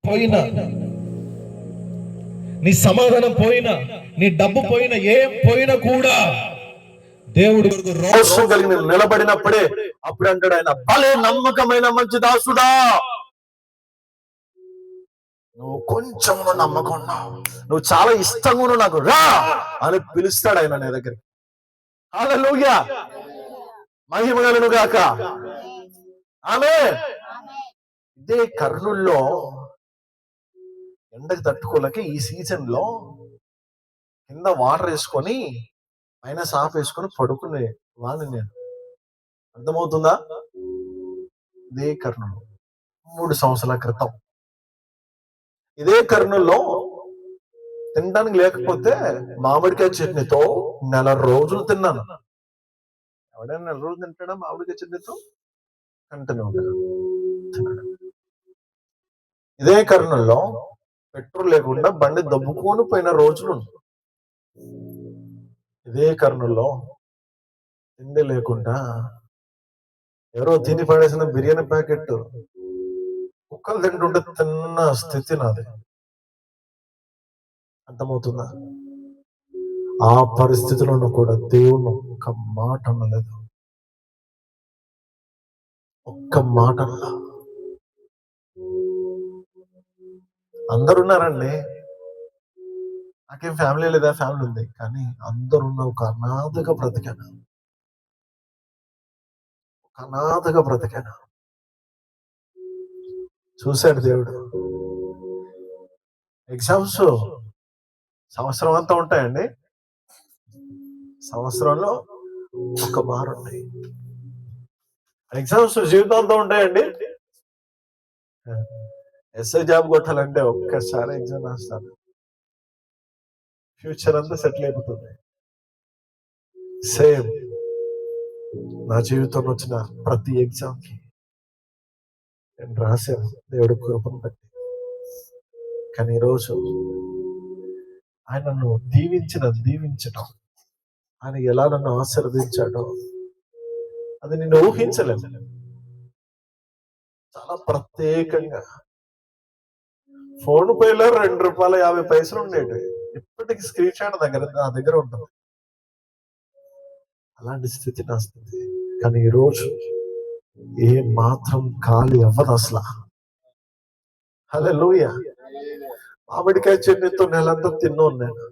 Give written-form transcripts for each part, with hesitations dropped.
పోయినా, నీ సమాధానం పోయినా, నీ డబ్బు పోయినా, ఏం పోయినా కూడా దేవుడు రోషం కలిగిన నిలబడినప్పుడే అప్పుడు అంటాడు ఆయన, భలే నమ్మకమైన మంచి దాసుడా, నువ్వు కొంచెం నమ్మకం ఉన్నావు, నువ్వు చాలా ఇష్టంగా నాకు రా అని పిలుస్తాడు ఆయన నీ దగ్గరికి. హల్లెలూయా, మహిమ కలుగును గాక. ఆమేన్. ఇదే కర్నూల్లో ఎండకి తట్టుకోలేక ఈ సీజన్ లో కింద వాటర్ వేసుకొని పైన సాఫ్ వేసుకొని పడుకునే వాడిని నేను. అర్థమవుతుందా? ఇదే కర్నూలు 3 సంవత్సరాల క్రితం ఇదే కర్నూల్లో తినడానికి లేకపోతే మామిడికాయ చట్నీతో 4 రోజులు తిన్నాను. ఎవడైనా 4 రోజులు తింటాడా మామిడికాయ చట్నీతో? కంటిన్యూ. ఇదే కర్నూల్లో పెట్రోల్ లేకుండా బండి దబ్బుకొని పోయిన రోజులు. ఇదే కర్నూల్లో తిండి లేకుండా ఎవరో తిని పడేసిన బిర్యానీ ప్యాకెట్ కుక్కలు తింటుంటే తిన్న స్థితి నాది. అర్థమవుతుందా? ఆ పరిస్థితులను కూడా దేవుడు ఒక్క మాట అనలేదు, ఒక్క మాట అనలా. అందరున్నారండి, నాకేం ఫ్యామిలీ లేదా? ఫ్యామిలీ ఉంది, కానీ అందరున్న ఒక అనాథగా బ్రతికాను, ఒక అనాథగా బ్రతికాను. చూశాడు దేవుడు. ఎగ్జామ్స్ సంవత్సరం అంతా ఉంటాయండి, సంవత్సరంలో ఒక మారు ఉంటాయి. ఎగ్జామ్స్ జీవితాంతం ఉంటాయండి. ఎస్ఐ జాబ్ కొట్టాలంటే ఒక్కసారి ఎగ్జామ్ రాస్తాను, ఫ్యూచర్ అంతా సెటిల్ అయిపోతుంది. సేమ్ నా జీవితంలో వచ్చిన ప్రతి ఎగ్జామ్ కి నేను రాశాను దేవుడి కృపను బట్టి. కానీ ఈరోజు ఆయన నన్ను దీవించడం, ఆయన ఎలా నన్ను ఆశీర్వదించాడో అది నేను ఊహించలేదు. చాలా ప్రత్యేకంగా ఫోన్ పేలో ₹2.50 ఉండేవి, ఇప్పటికి స్క్రీన్ షాట్ నా దగ్గర ఉంటుంది. అలాంటి స్థితి నా స్థితి. కానీ ఈరోజు ఏ మాత్రం ఖాళీ అవ్వదు అసలు. హల్లెలూయా. మామిడికాయ చట్నీతో నెలంతా తిన్నాను నేను,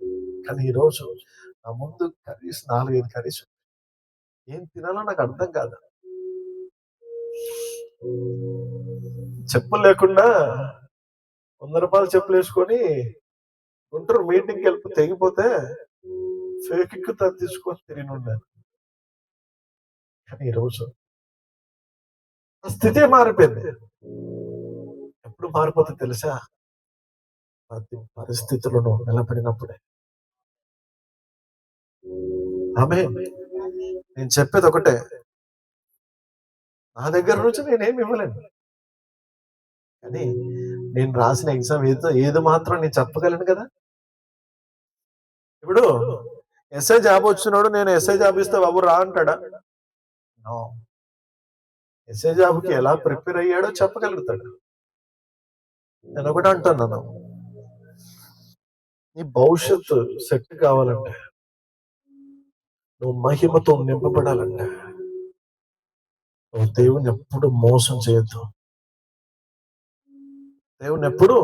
కానీ ఈరోజు నా ముందు కనీసం 4-5 కనీసం ఏం తినాలో నాకు అర్థం కాదు. చెప్పులు లేకుండా ₹100 చెప్పులు వేసుకొని గుంటూరు మీటింగ్కి వెళ్ళి తెగిపోతే ఫేక్ తీసుకొని తిరిగి ఉన్నాను. కానీ ఈరోజు ఆ స్థితే మారిపోయింది. ఎప్పుడు మారిపోతుంది తెలుసా? ప్రతి పరిస్థితులను నిలబడినప్పుడే. ఆమేన్. నేను చెప్పేది ఒకటే, నా దగ్గర నుంచి నేనేమి ఇవ్వలేను, కానీ నేను రాసిన ఎగ్జామ్ ఏదో మాత్రం నేను చెప్పగలను కదా. ఇప్పుడు ఎస్ఐ జాబ్ వచ్చినాడు, నేను ఎస్ఐ జాబ్ ఇస్తే బాబు రా అంటాడా? ఎస్ఐ జాబ్కి ఎలా ప్రిపేర్ అయ్యాడో చెప్పగలుగుతాడు. నేను ఒకటి అంటున్నాను, నీ భవిష్యత్తు సెట్ కావాలంటే, నువ్వు మహిమతో నింపబడాలంటే, నువ్వు దేవుని ఎప్పుడు మోసం చేయొద్దు. దేవుని ఎప్పుడు